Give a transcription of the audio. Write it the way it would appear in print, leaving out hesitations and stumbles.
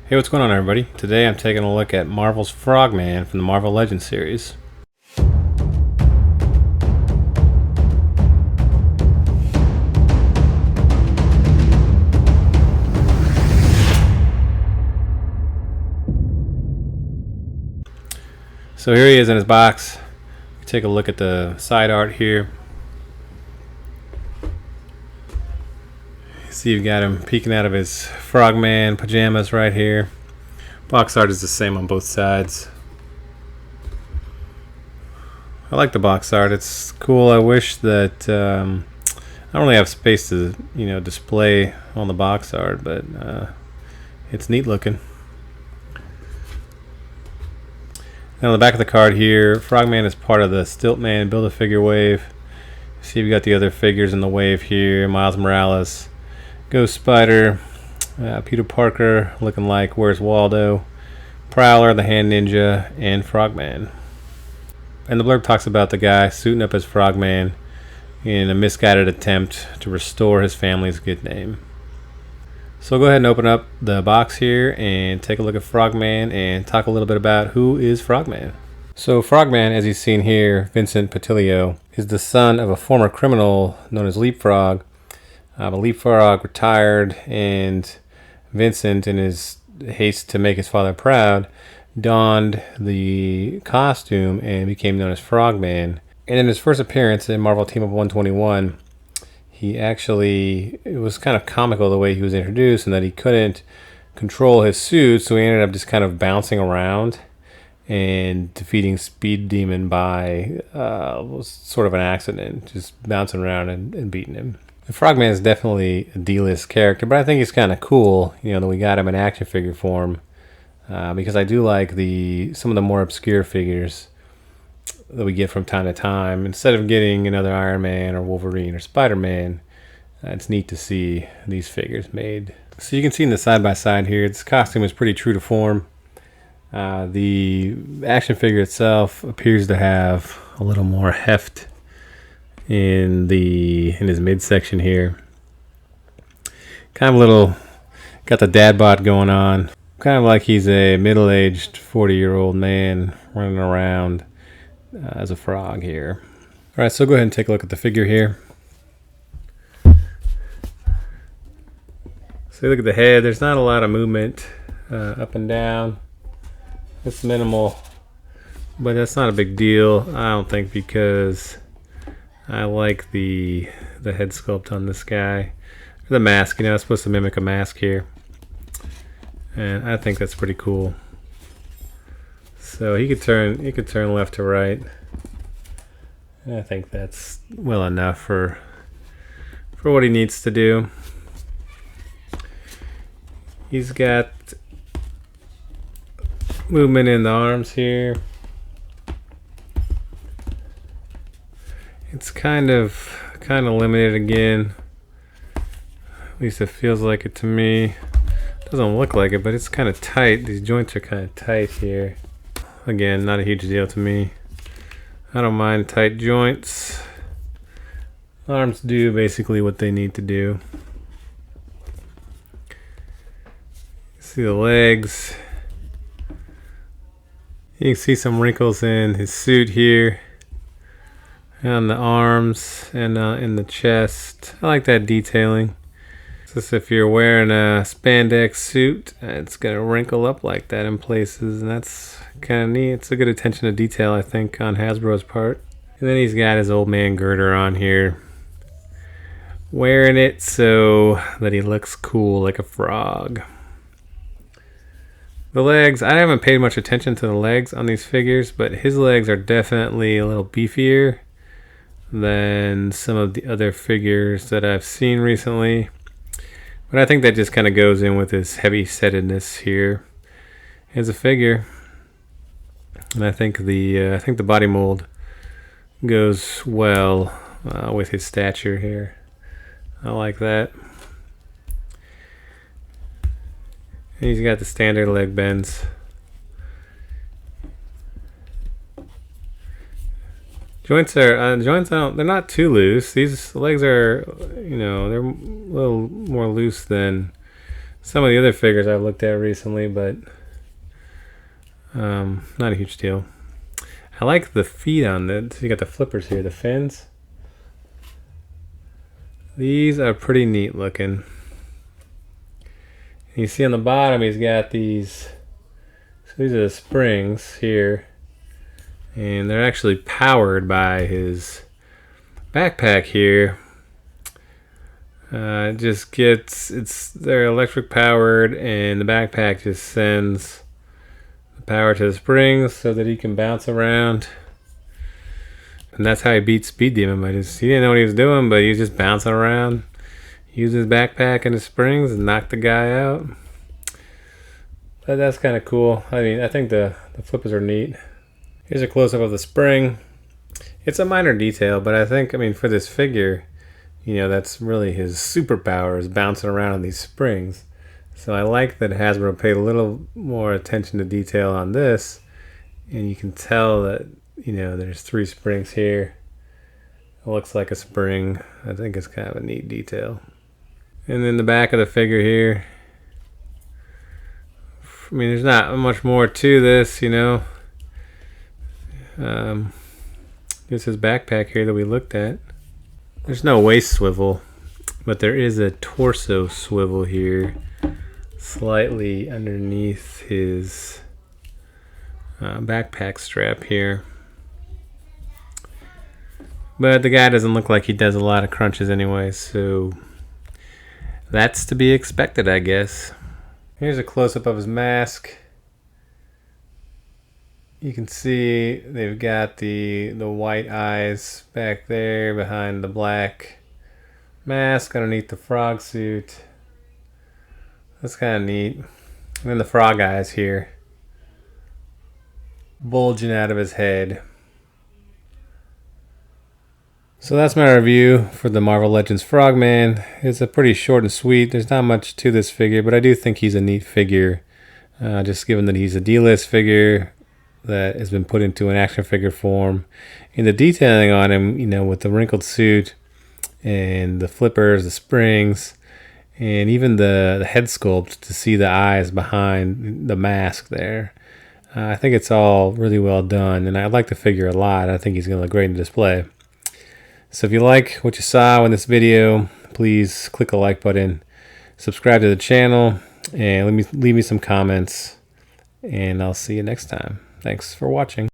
Hey, what's going on, everybody? Today I'm taking a look at Marvel's Frogman from the Marvel Legends series. So here he is in his box. Take a look at the side art here. See, you've got him peeking out of his Frogman pajamas right here. Box art is the same on both sides. I like the box art. It's cool. I wish that I don't really have space to, display on the box art, but it's neat looking. Now on the back of the card here, Frogman is part of the Stilt Man Build-A-Figure wave. See, we've got the other figures in the wave here. Miles Morales, Ghost Spider, Peter Parker looking like Where's Waldo, Prowler, the Hand Ninja, and Frogman. And the blurb talks about the guy suiting up as Frogman in a misguided attempt to restore his family's good name. So go ahead and open up the box here and take a look at Frogman and talk a little bit about who is Frogman. So Frogman, as you've seen here, Vincent Patilio, is the son of a former criminal known as Leapfrog. Leapfrog retired, and Vincent, in his haste to make his father proud, donned the costume and became known as Frogman. And in his first appearance in Marvel Team Up 121, it was kind of comical the way he was introduced, and that he couldn't control his suit, so he ended up just kind of bouncing around and defeating Speed Demon by was sort of an accident, just bouncing around and beating him. The Frogman is definitely a D-list character, but I think he's kind of cool, that we got him in action figure form, because I do like some of the more obscure figures that we get from time to time. Instead of getting another Iron Man or Wolverine or Spider-Man, it's neat to see these figures made. So you can see in the side-by-side here, this costume is pretty true to form. The action figure itself appears to have a little more heft in his midsection here. Kind of got the dad bod going on. Kind of like he's a middle-aged 40-year-old man running around as a frog here. All right, so go ahead and take a look at the figure here. So look at the head. There's not a lot of movement up and down. It's minimal, but that's not a big deal, I don't think, because I like the head sculpt on this guy. The mask, it's supposed to mimic a mask here, and I think that's pretty cool. So he could turn left to right. I think that's well enough for what he needs to do. He's got movement in the arms here. It's kind of limited again. At least it feels like it to me. Doesn't look like it, but it's kind of tight. These joints are kind of tight here. Again, not a huge deal to me. I don't mind tight joints. Arms do basically what they need to do. See the legs. You can see some wrinkles in his suit here, on the arms, and in the chest. I like that detailing. Just if you're wearing a spandex suit, it's gonna wrinkle up like that in places, and that's kind of neat. It's a good attention to detail, I think, on Hasbro's part. And then he's got his old man girder on here, wearing it so that he looks cool like a frog. The legs, I haven't paid much attention to the legs on these figures, but his legs are definitely a little beefier than some of the other figures that I've seen recently. But I think that just kind of goes in with his heavy-settedness here as a figure. And I think the body mold goes well with his stature here. I like that. And he's got the standard leg bends. Joints are they're not too loose. These legs are, they're a little more loose than some of the other figures I've looked at recently, but not a huge deal. I like the feet on this. So you got the flippers here, the fins. These are pretty neat looking. You see on the bottom he's got these, so these are the springs here, and they're actually powered by his backpack here. They're electric powered, and the backpack just sends the power to the springs so that he can bounce around. And that's how he beat Speed Demon. He didn't know what he was doing, but he was just bouncing around. Use his backpack and his springs and knock the guy out. But that's kind of cool. I mean, I think the flippers are neat. Here's a close-up of the spring. It's a minor detail, but I think, for this figure, that's really his superpower, is bouncing around on these springs. So I like that Hasbro paid a little more attention to detail on this, and you can tell that, there's 3 springs here. It looks like a spring. I think it's kind of a neat detail. And then the back of the figure here. There's not much more to this, This is his backpack here that we looked at. There's no waist swivel, but there is a torso swivel here, slightly underneath his backpack strap here. But the guy doesn't look like he does a lot of crunches anyway, so that's to be expected, I guess. Here's a close-up of his mask. You can see they've got the white eyes back there behind the black mask underneath the frog suit. That's kind of neat. And then the frog eyes here, bulging out of his head. So that's my review for the Marvel Legends Frogman. It's a pretty short and sweet. There's not much to this figure, but I do think he's a neat figure. Just given that he's a D-list figure that has been put into an action figure form. And the detailing on him, with the wrinkled suit and the flippers, the springs, and even the head sculpt to see the eyes behind the mask there. I think it's all really well done, and I like the figure a lot. I think he's going to look great in display. So if you like what you saw in this video, please click the like button, subscribe to the channel, and leave me some comments, and I'll see you next time. Thanks for watching.